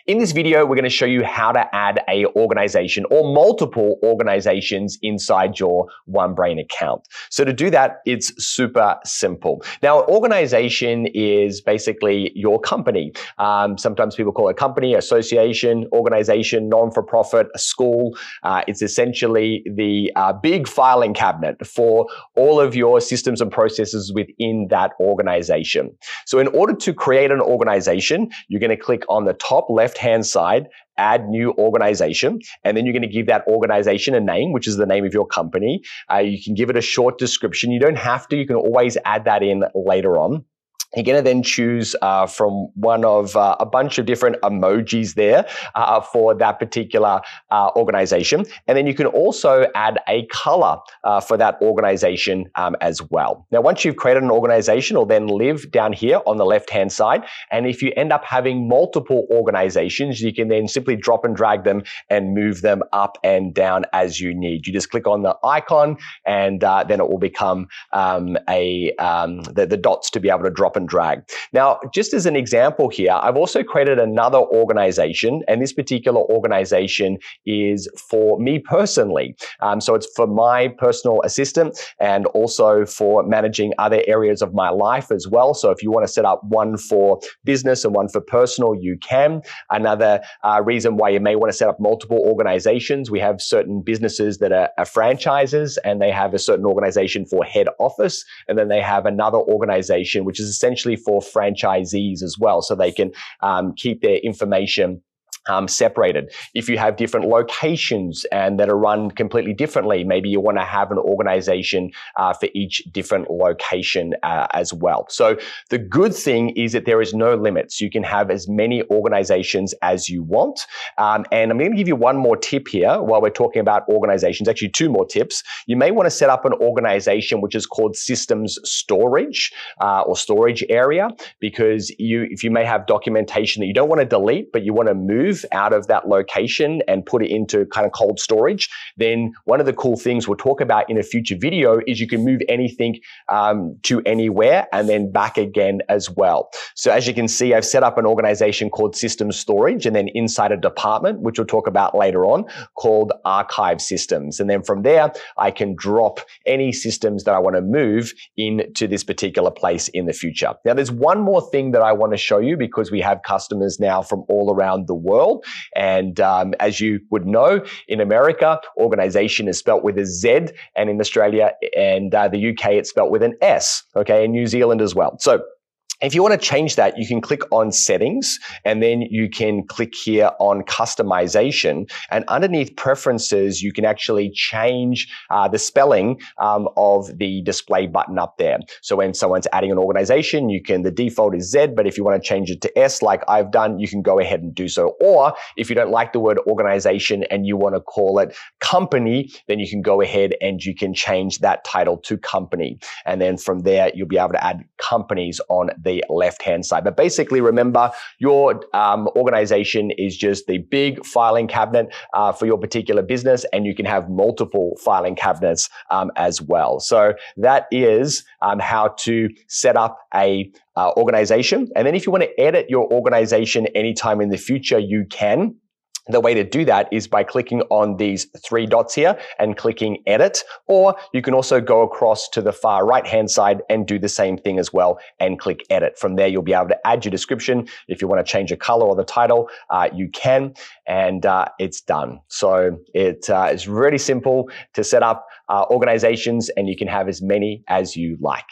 In this video, we're going to show you how to add an organization or multiple organizations inside your 1Brain account. So to do that, it's super simple. Now, organization is basically your company. Sometimes people call it a company, association, organization, non-for-profit, a school. It's essentially the big filing cabinet for all of your systems and processes within that organization. So in order to create an organization, you're going to click on the top left-hand side, add new organization, and then you're going to give that organization a name, which is the name of your company. You can give it a short description. You don't have to. You can always add that in later on. You're going to then choose from one of a bunch of different emojis there for that particular organization. And then you can also add a color for that organization as well. Now, once you've created an organization, it'll then live down here on the left-hand side. And if you end up having multiple organizations, you can then simply drop and drag them and move them up and down as you need. You just click on the icon and then it will become the dots to be able to drop and drag. Now, just as an example here, I've also created another organization, and this particular organization is for me personally. So it's for my personal assistant and also for managing other areas of my life as well. So if you want to set up one for business and one for personal, you can. Another reason why you may want to set up multiple organizations, we have certain businesses that are franchises, and they have a certain organization for head office, and then they have another organization which is essentially for franchisees as well, so they can keep their information separated. If you have different locations and that are run completely differently, maybe you want to have an organization for each different location as well. So the good thing is that there is no limits. You can have as many organizations as you want. And I'm going to give you one more tip here while we're talking about organizations, actually two more tips. You may want to set up an organization which is called systems storage or storage area, because if you may have documentation that you don't want to delete, but you want to move out of that location and put it into kind of cold storage, then one of the cool things we'll talk about in a future video is you can move anything to anywhere and then back again as well. So as you can see, I've set up an organization called Systems Storage, and then inside a department, which we'll talk about later on, called Archive Systems. And then from there, I can drop any systems that I want to move into this particular place in the future. Now, there's one more thing that I want to show you, because we have customers now from all around the world. And as you would know, in America, organization is spelt with a Z, and in Australia and the UK, it's spelt with an S, okay, in New Zealand as well. So if you want to change that, you can click on settings, and then you can click here on customization, and underneath preferences, you can actually change the spelling of the display button up there. So when someone's adding an organization, the default is Z, but if you want to change it to S like I've done, you can go ahead and do so. Or if you don't like the word organization and you want to call it company, then you can go ahead and you can change that title to company. And then from there, you'll be able to add companies on the left-hand side. But basically, remember, your organization is just the big filing cabinet for your particular business, and you can have multiple filing cabinets as well. So that is how to set up a organization. And then if you want to edit your organization anytime in the future, you can. The way to do that is by clicking on these three dots here and clicking edit, or you can also go across to the far right-hand side and do the same thing as well and click edit. From there, you'll be able to add your description. If you want to change a color or the title, you can, and it's done. So it's really simple to set up organizations, and you can have as many as you like.